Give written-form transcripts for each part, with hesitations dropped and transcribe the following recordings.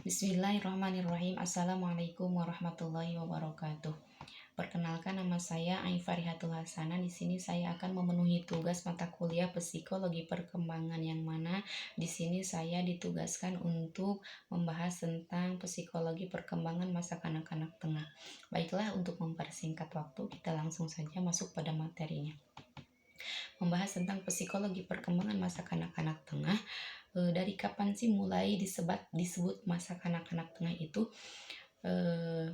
Bismillahirrahmanirrahim. Assalamualaikum warahmatullahi wabarakatuh. Perkenalkan, nama saya Aifarihatul Hasanah. Di sini saya akan memenuhi tugas mata kuliah Psikologi Perkembangan, yang mana di sini saya ditugaskan untuk membahas tentang psikologi perkembangan masa kanak-kanak tengah. Baiklah, untuk mempersingkat waktu, kita langsung saja masuk pada materinya. Membahas tentang psikologi perkembangan masa kanak-kanak tengah. Dari kapan sih mulai disebut masa kanak-kanak tengah itu?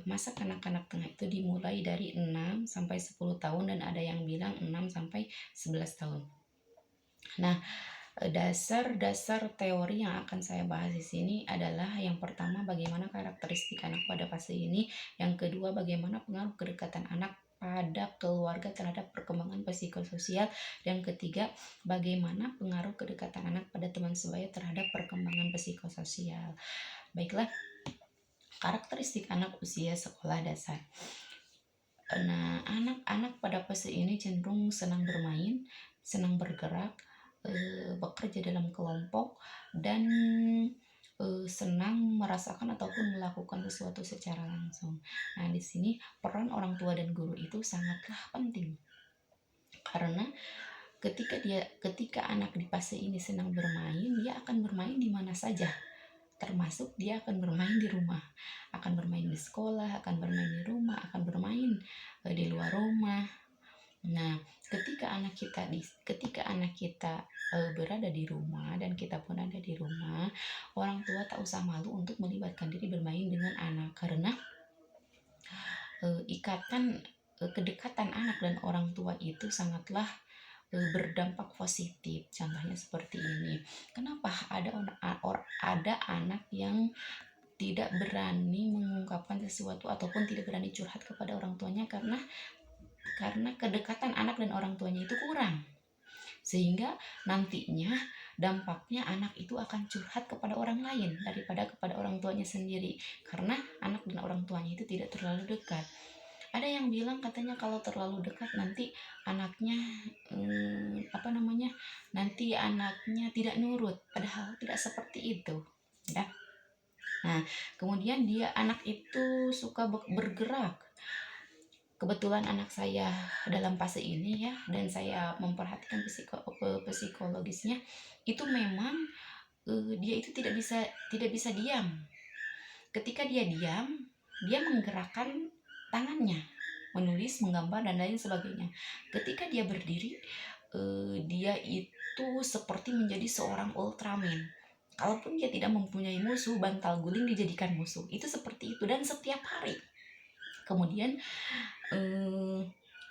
Masa kanak-kanak tengah itu dimulai dari 6 sampai 10 tahun, dan ada yang bilang 6 sampai 11 tahun. Nah, dasar-dasar teori yang akan saya bahas di sini adalah yang pertama, bagaimana karakteristik anak pada fase ini, yang kedua, bagaimana pengaruh kedekatan anak pada keluarga terhadap perkembangan psikososial, dan ketiga, bagaimana pengaruh kedekatan anak pada teman sebaya terhadap perkembangan psikososial. Baiklah, karakteristik anak usia sekolah dasar. Nah, anak-anak pada fase ini cenderung senang bermain, senang bergerak, bekerja dalam kelompok, dan senang merasakan ataupun melakukan sesuatu secara langsung. Nah, di sini peran orang tua dan guru itu sangatlah penting, karena ketika anak di fase ini senang bermain, dia akan bermain di mana saja, termasuk dia akan bermain di rumah, akan bermain di sekolah, akan bermain di rumah, akan bermain di luar rumah. Nah, ketika anak kita berada di rumah dan kita pun ada di rumah, orang tua tak usah malu untuk melibatkan diri bermain dengan anak, karena kedekatan anak dan orang tua itu sangatlah berdampak positif. Contohnya seperti ini. Kenapa ada anak yang tidak berani mengungkapkan sesuatu ataupun tidak berani curhat kepada orang tuanya? Karena kedekatan anak dan orang tuanya itu kurang, sehingga nantinya dampaknya anak itu akan curhat kepada orang lain daripada kepada orang tuanya sendiri, karena anak dan orang tuanya itu tidak terlalu dekat. Ada yang bilang katanya kalau terlalu dekat nanti anaknya nanti anaknya tidak nurut, padahal tidak seperti itu ya. Nah, kemudian anak itu suka bergerak. Kebetulan anak saya dalam fase ini ya, dan saya memperhatikan psikologisnya, itu memang dia itu tidak bisa diam. Ketika dia diam, dia menggerakkan tangannya, menulis, menggambar, dan lain sebagainya. Ketika dia berdiri, dia itu seperti menjadi seorang Ultraman. Kalaupun dia tidak mempunyai musuh, bantal guling dijadikan musuh. Itu seperti itu, dan setiap hari. Kemudian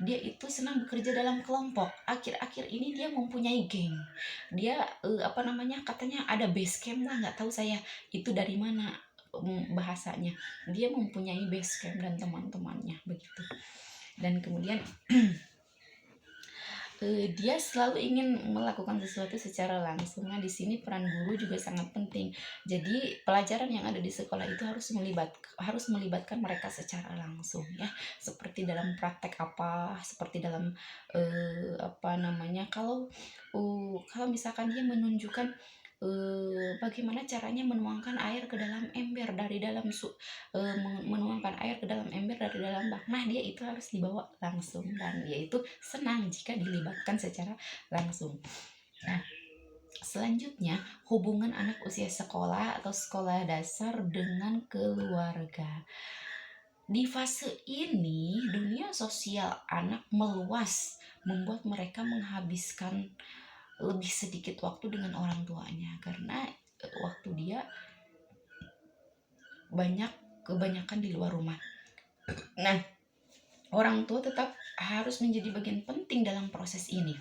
dia itu senang bekerja dalam kelompok. Akhir-akhir ini dia mempunyai geng. Dia katanya ada base camp lah, nggak tahu saya itu dari mana bahasanya. Dia mempunyai base camp dan teman-temannya begitu. Dan kemudian dia selalu ingin melakukan sesuatu secara langsung. Nah, di sini peran guru juga sangat penting. Jadi pelajaran yang ada di sekolah itu harus melibatkan mereka secara langsung ya. Seperti dalam praktek seperti dalam kalau misalkan dia menunjukkan bagaimana caranya menuangkan air ke dalam ember menuangkan air ke dalam ember dari dalam bak. Nah, dia itu harus dibawa langsung, dan dia itu senang jika dilibatkan secara langsung. Nah, selanjutnya, hubungan anak usia sekolah atau sekolah dasar dengan keluarga. Di fase ini, dunia sosial anak meluas, membuat mereka menghabiskan lebih sedikit waktu dengan orang tuanya, karena waktu dia kebanyakan di luar rumah. Nah, orang tua tetap harus menjadi bagian penting dalam proses ini,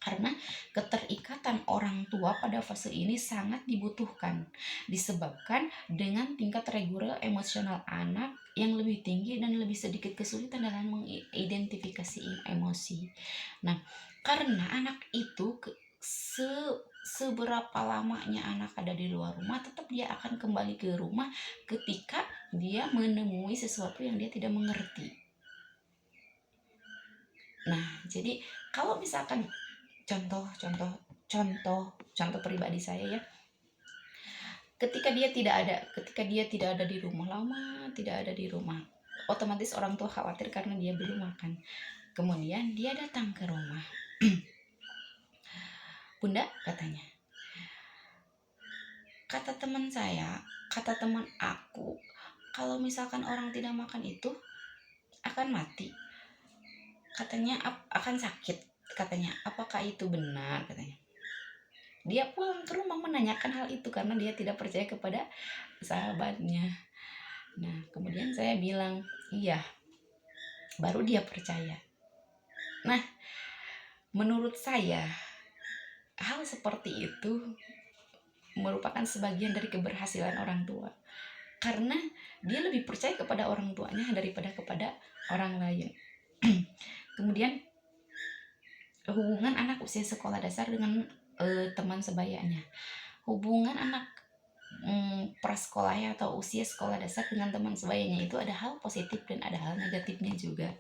karena keterikatan orang tua pada fase ini sangat dibutuhkan, disebabkan dengan tingkat reguler emosional anak yang lebih tinggi dan lebih sedikit kesulitan dalam mengidentifikasi emosi. Nah, karena anak itu seberapa lamanya anak ada di luar rumah, tetap dia akan kembali ke rumah ketika dia menemui sesuatu yang dia tidak mengerti. Nah, jadi kalau misalkan contoh pribadi saya ya, Ketika dia tidak ada di rumah, lama tidak ada di rumah, otomatis orang tua khawatir karena dia belum makan. Kemudian dia datang ke rumah. Bunda, katanya, kata teman aku, kalau misalkan orang tidak makan itu akan mati. Katanya akan sakit. Katanya, apakah itu benar? Katanya. Dia pulang ke rumah menanyakan hal itu karena dia tidak percaya kepada sahabatnya. Nah, kemudian saya bilang, iya, baru dia percaya. Nah, menurut saya, hal seperti itu merupakan sebagian dari keberhasilan orang tua. Karena dia lebih percaya kepada orang tuanya daripada kepada orang lain. Kemudian, hubungan anak usia sekolah dasar dengan teman sebayanya. Hubungan anak prasekolah atau usia sekolah dasar dengan teman sebayanya itu ada hal positif dan ada hal negatifnya juga.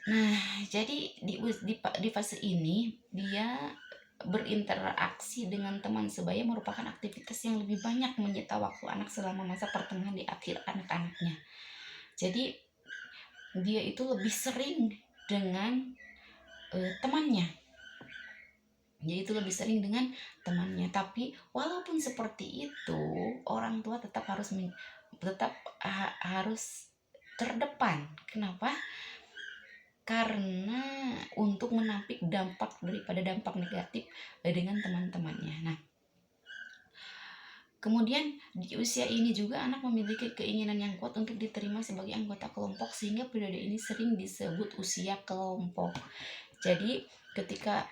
Nah, jadi di fase ini dia berinteraksi dengan teman sebaya merupakan aktivitas yang lebih banyak menyita waktu anak selama masa pertengahan di akhir anak-anaknya. Jadi dia itu lebih sering dengan temannya. Dia itu lebih sering dengan temannya. Tapi walaupun seperti itu, orang tua tetap harus terdepan. Kenapa? Karena untuk menampik dampak negatif dengan teman-temannya. Nah, kemudian di usia ini juga anak memiliki keinginan yang kuat untuk diterima sebagai anggota kelompok, sehingga periode ini sering disebut usia kelompok. Jadi ketika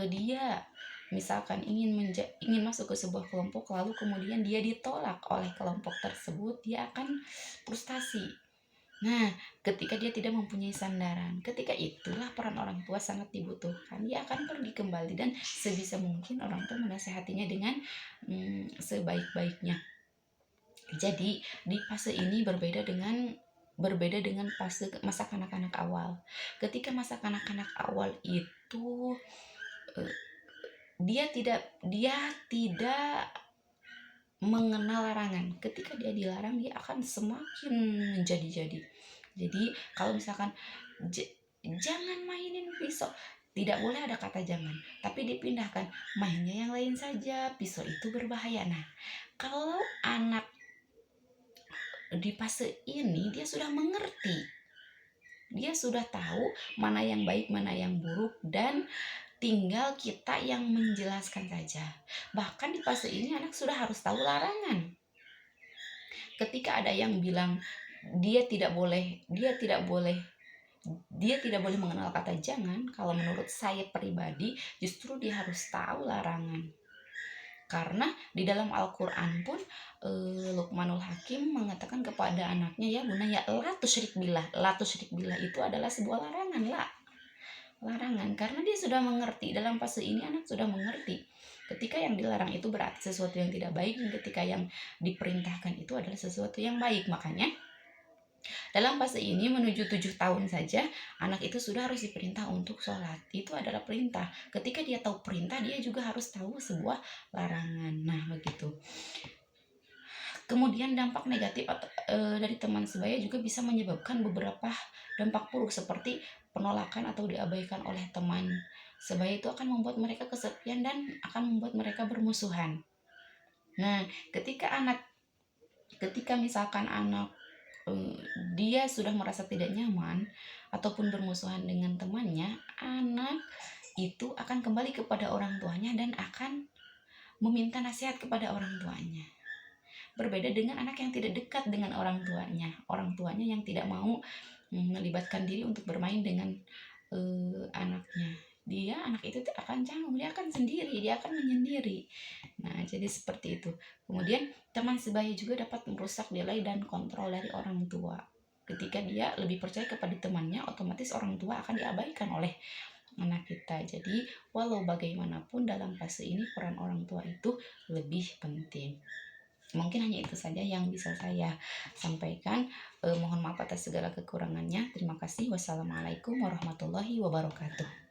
dia misalkan ingin masuk ke sebuah kelompok, lalu kemudian dia ditolak oleh kelompok tersebut, dia akan frustasi. Nah, ketika dia tidak mempunyai sandaran, ketika itulah peran orang tua sangat dibutuhkan. Dia akan pergi kembali dan sebisa mungkin orang tua menasehatinya dengan sebaik-baiknya. Jadi di fase ini berbeda dengan fase masa kanak-kanak awal. Ketika masa kanak-kanak awal itu dia tidak mengenal larangan. Ketika dia dilarang, dia akan semakin menjadi-jadi. Jadi kalau misalkan jangan mainin pisau, tidak boleh ada kata jangan, tapi dipindahkan, mainnya yang lain saja, pisau itu berbahaya. Nah, kalau anak di fase ini dia sudah mengerti, dia sudah tahu mana yang baik, mana yang buruk, dan tinggal kita yang menjelaskan saja. Bahkan di fase ini anak sudah harus tahu larangan. Ketika ada yang bilang dia tidak boleh mengenal kata jangan, kalau menurut saya pribadi justru dia harus tahu larangan. Karena di dalam Al-Quran pun Luqmanul Hakim mengatakan kepada anaknya, ya Bunda, ya la tusyrik billah itu adalah sebuah larangan, karena dia sudah mengerti. Dalam fase ini anak sudah mengerti ketika yang dilarang itu berarti sesuatu yang tidak baik, dan ketika yang diperintahkan itu adalah sesuatu yang baik. Makanya dalam fase ini menuju 7 tahun saja anak itu sudah harus diperintah untuk sholat. Itu adalah perintah. Ketika dia tahu perintah, dia juga harus tahu sebuah larangan. Nah, begitu. Kemudian dampak negatif dari teman sebaya juga bisa menyebabkan beberapa dampak buruk, seperti penolakan atau diabaikan oleh teman sebaya. Itu akan membuat mereka kesepian dan akan membuat mereka bermusuhan. Nah, ketika misalkan anak dia sudah merasa tidak nyaman ataupun bermusuhan dengan temannya, anak itu akan kembali kepada orang tuanya dan akan meminta nasihat kepada orang tuanya. Berbeda dengan anak yang tidak dekat dengan orang tuanya yang tidak mau melibatkan diri untuk bermain dengan anaknya. Anak itu akan canggung, dia akan sendiri, dia akan menyendiri. Nah, jadi seperti itu. Kemudian teman sebaya juga dapat merusak nilai dan kontrol dari orang tua. Ketika dia lebih percaya kepada temannya, otomatis orang tua akan diabaikan oleh anak kita. Jadi walau bagaimanapun dalam fase ini peran orang tua itu lebih penting. Mungkin hanya itu saja yang bisa saya sampaikan. Mohon maaf atas segala kekurangannya. Terima kasih. Wassalamualaikum warahmatullahi wabarakatuh.